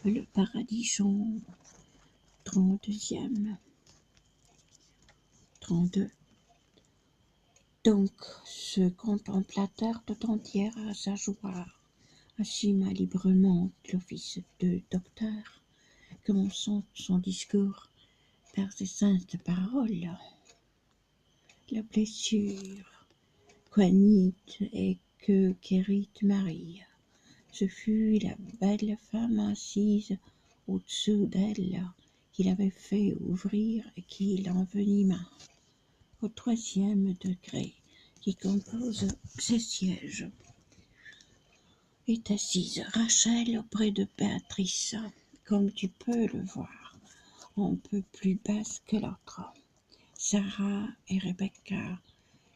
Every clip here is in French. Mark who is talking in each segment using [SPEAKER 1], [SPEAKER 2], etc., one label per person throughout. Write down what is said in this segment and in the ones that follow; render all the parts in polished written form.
[SPEAKER 1] Le Paradison, 32e, 32. Donc, ce contemplateur tout entier à sa joie assume librement l'office de docteur, commençant son discours par ces saintes paroles. La blessure, qu'oignit et que guérit Marie, ce fut la belle femme assise au-dessous d'elle qui l'avait fait ouvrir et qui l'envenima. Au 3e degré qui compose ces sièges est assise Rachel auprès de Béatrice, comme tu peux le voir, un peu plus basse que l'autre. Sarah et Rebecca,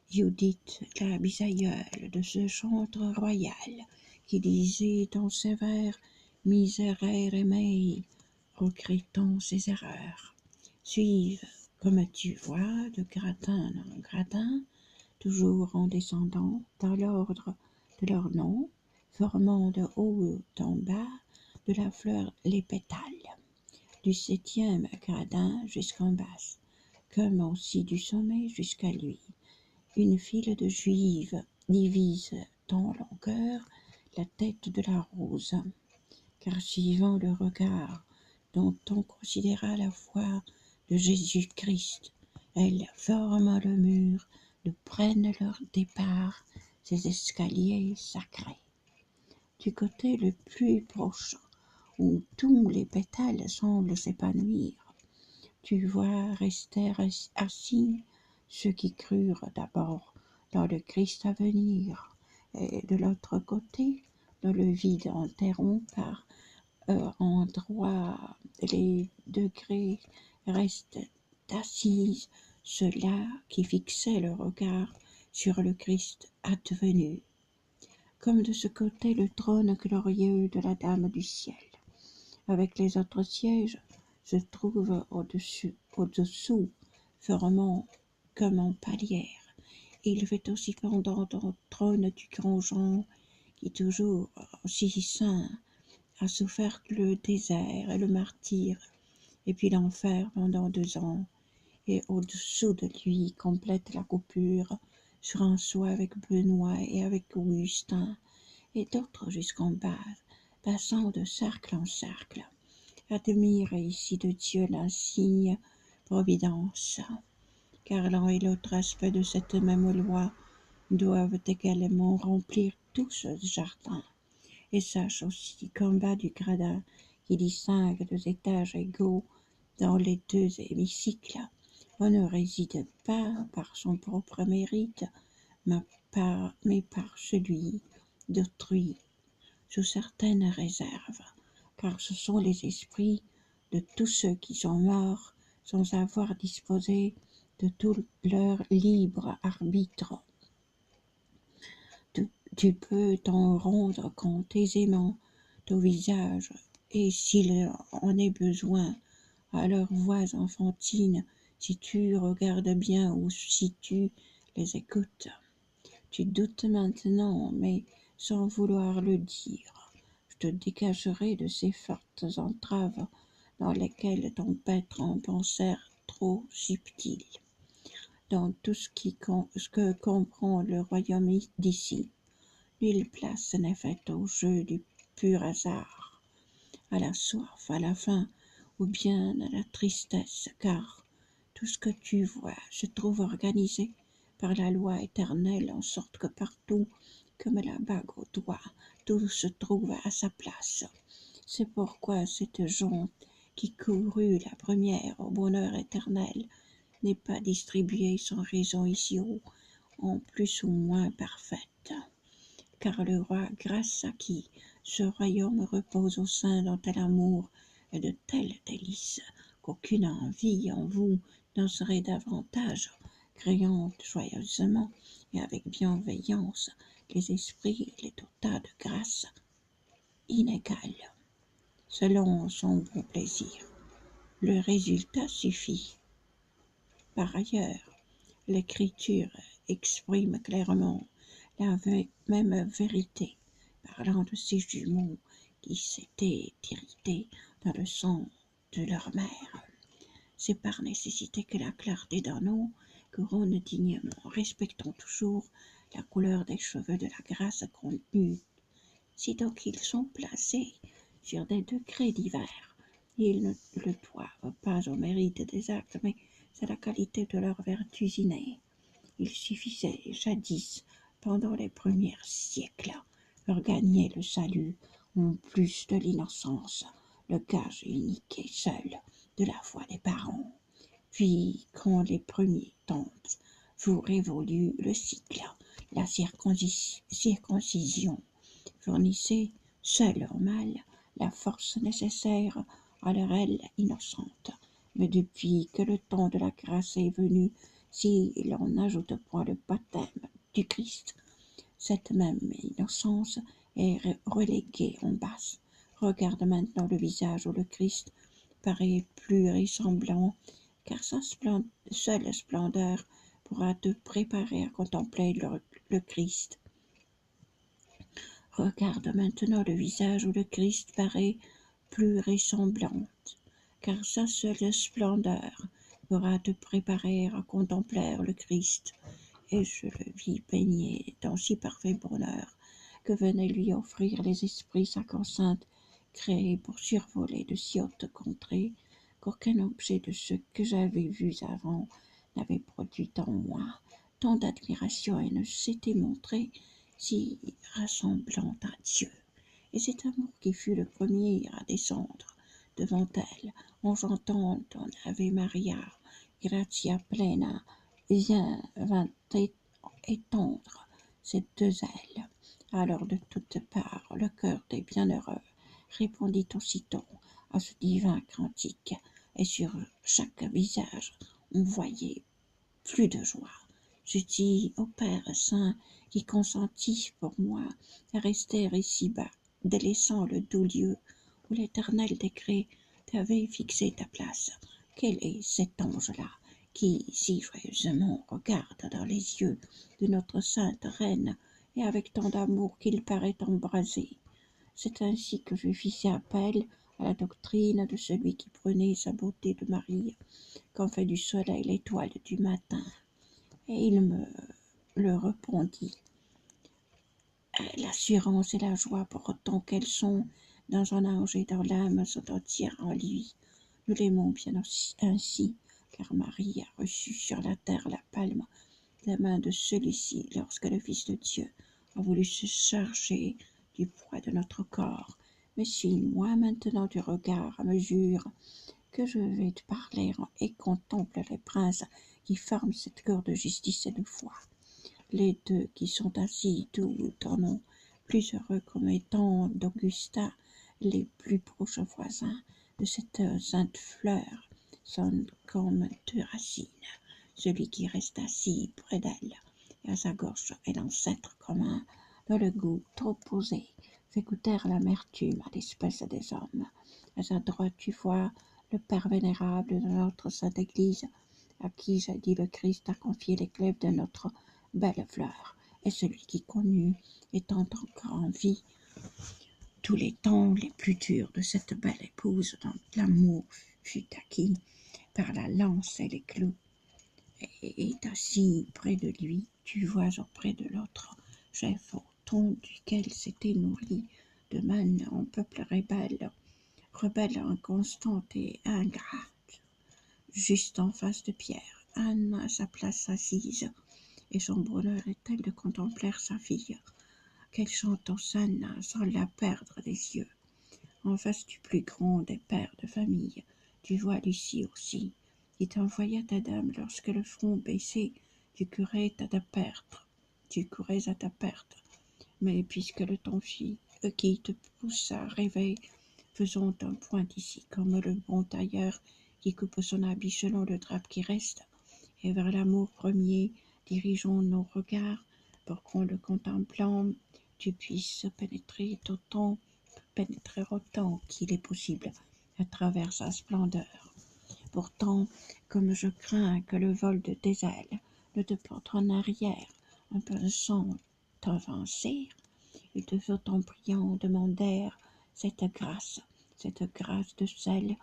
[SPEAKER 1] Judith, la bisaïeule de ce chantre royal, qui disait dans ses vers Miserere mei, regrettant ses erreurs, suivent, comme tu vois, de gradin en gradin, toujours en descendant dans l'ordre de leur nom, formant de haut en bas de la fleur les pétales, du 7e gradin jusqu'en bas, comme aussi du sommet jusqu'à lui. Une file de juives divise en longueur la tête de la rose, car suivant le regard dont on considéra la foi de Jésus-Christ, elles forment le mur d'où prennent leur départ ces escaliers sacrés. Du côté le plus proche, où tous les pétales semblent s'épanouir, tu vois rester assis ceux qui crurent d'abord dans le Christ à venir, et de l'autre côté, dans le vide interrompu par endroits les degrés restent assises ceux-là qui fixaient le regard sur le Christ advenu, comme de ce côté le trône glorieux de la Dame du ciel, avec les autres sièges, se trouve au-dessous, formant comme en palière. Il fait aussi pendant au trône du grand Jean, qui toujours aussi saint a souffert le désert et le martyre, et puis l'enfer pendant 2 ans, et au-dessous de lui complète la coupure sur un soie avec Benoît et avec Augustin, et d'autres jusqu'en bas, passant de cercle en cercle. Admire ici de Dieu l'insigne providence, car l'un et l'autre aspect de cette même loi doivent également remplir tout ce jardin. Et sache aussi qu'en bas du gradin qui distingue 2 étages égaux dans les 2 hémicycles, on ne réside pas par son propre mérite, mais par celui d'autrui, sous certaines réserves, car ce sont les esprits de tous ceux qui sont morts sans avoir disposé de tout leur libre arbitre. Tu peux t'en rendre compte aisément au visage, et s'il en est besoin, à leurs voix enfantines, si tu regardes bien ou si tu les écoutes. Tu doutes maintenant, mais sans vouloir le dire. Je te dégagerai de ces fortes entraves dans lesquelles t'empêtre un penseur trop subtil, dans tout ce que comprend le royaume d'ici. Nulle place n'est faite au jeu du pur hasard, à la soif, à la faim, ou bien à la tristesse, car tout ce que tu vois se trouve organisé par la loi éternelle, en sorte que partout, comme la bague au doigt, tout se trouve à sa place. C'est pourquoi cette jonte qui courut la première au bonheur éternel n'est pas distribuée sans raison ici haut, en plus ou moins parfaite. Car le roi, grâce à qui ce royaume repose au sein d'un tel amour et de tels délices, qu'aucune envie en vous n'en serait davantage, créant joyeusement et avec bienveillance les esprits et les dotats de grâce inégales, selon son bon plaisir. Le résultat suffit. Par ailleurs, l'Écriture exprime clairement la même vérité, parlant de ces jumeaux qui s'étaient irrités dans le sang de leur mère. C'est par nécessité que la clarté d'un eau couronne dignement, respectant toujours la couleur des cheveux de la grâce contenue. Sitôt qu'ils sont placés sur des degrés divers, ils ne le doivent pas au mérite des actes, mais à la qualité de leurs vertus innées. Il suffisait jadis, pendant les premiers siècles, pour gagner le salut, en plus de l'innocence, le gage unique et seul de la foi des parents. Puis, quand les premiers temps furent révolus, le cycle, la circoncision fournissait, seule au mal, la force nécessaire à leur aile innocente. Mais depuis que le temps de la grâce est venu, si l'on n'ajoute point le baptême du Christ, cette même innocence est reléguée en basse. Regarde maintenant le visage où le Christ paraît plus ressemblant, car sa seule splendeur pourra te préparer à contempler le Christ. Regarde maintenant le visage où le Christ paraît plus ressemblant, car sa seule splendeur pourra te préparer à contempler le Christ. Et je le vis baigné dans si parfait bonheur que venaient lui offrir les esprits sa conscience créés pour survoler de si hautes contrées qu'aucun objet de ce que j'avais vu avant n'avait produit en moi tant d'admiration et ne s'était montré si rassemblant à Dieu. Et cet amour qui fut le premier à descendre devant elle en chantant ton Ave Maria, gratia plena, vint étendre ses deux ailes. Alors de toutes parts, le cœur des bienheureux répondit aussitôt à ce divin cantique, et sur chaque visage on voyait plus de joie. Je dis au Père Saint qui consentit pour moi à rester ici-bas, délaissant le doux lieu où l'éternel décret t'avait fixé ta place. Quel est cet ange-là qui si joyeusement regarde dans les yeux de notre sainte reine et avec tant d'amour qu'il paraît embrasé? C'est ainsi que je fis appel à la doctrine de celui qui prenait sa beauté de Marie, qu'en fait du soleil l'étoile du matin. Et il me le répondit. L'assurance et la joie, pour autant qu'elles sont dans un ange et dans l'âme, sont entières en lui. Nous l'aimons bien ainsi, car Marie a reçu sur la terre la palme de la main de celui-ci lorsque le Fils de Dieu a voulu se charger du poids de notre corps. Mais suis moi maintenant du regard à mesure que je vais te parler et contemple les princes qui forment cette cour de justice et de foi. Les deux qui sont assis tout en nom, plus heureux comme étant d'Augustin, les plus proches voisins de cette sainte fleur, sont comme deux racines. Celui qui reste assis près d'elle, et à sa gauche est l'ancêtre commun, dont le goût trop posé fait goûter l'amertume à l'espèce des hommes. À sa droite tu vois le Père vénérable de notre Sainte Église, à qui jadis le Christ a confié les clefs de notre belle fleur, et celui qui connut, étant encore en vie, tous les temps les plus durs de cette belle épouse dont l'amour fut acquis par la lance et les clous, et est assis près de lui, tu vois auprès de l'autre chef au ton duquel s'était nourri de manne un peuple rebelle, inconstante et ingrate. Juste en face de Pierre, Anne à sa place assise, et son bonheur est tel de contempler sa fille, qu'elle chante au sein sans la perdre des yeux. En face du plus grand des pères de famille, tu vois Lucie aussi, qui t'envoya ta dame lorsque le front baissé, tu courais à ta perte. Mais puisque le temps fit, qui te pousse à rêver, faisons un point ici, comme le bon tailleur qui coupe son habit selon le drap qui reste, et vers l'amour premier dirigeons nos regards, pour qu'en le contemplant, tu puisses pénétrer autant qu'il est possible à travers sa splendeur. Pourtant, comme je crains que le vol de tes ailes ne te porte en arrière, un peu sans t'avancer, il te faut en priant demander cette grâce de celle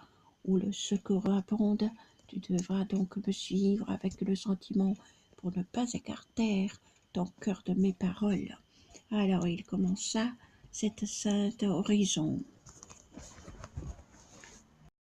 [SPEAKER 1] où le secours abonde. Tu devras donc me suivre avec le sentiment pour ne pas écarter ton cœur de mes paroles. Alors il commença cette sainte oraison.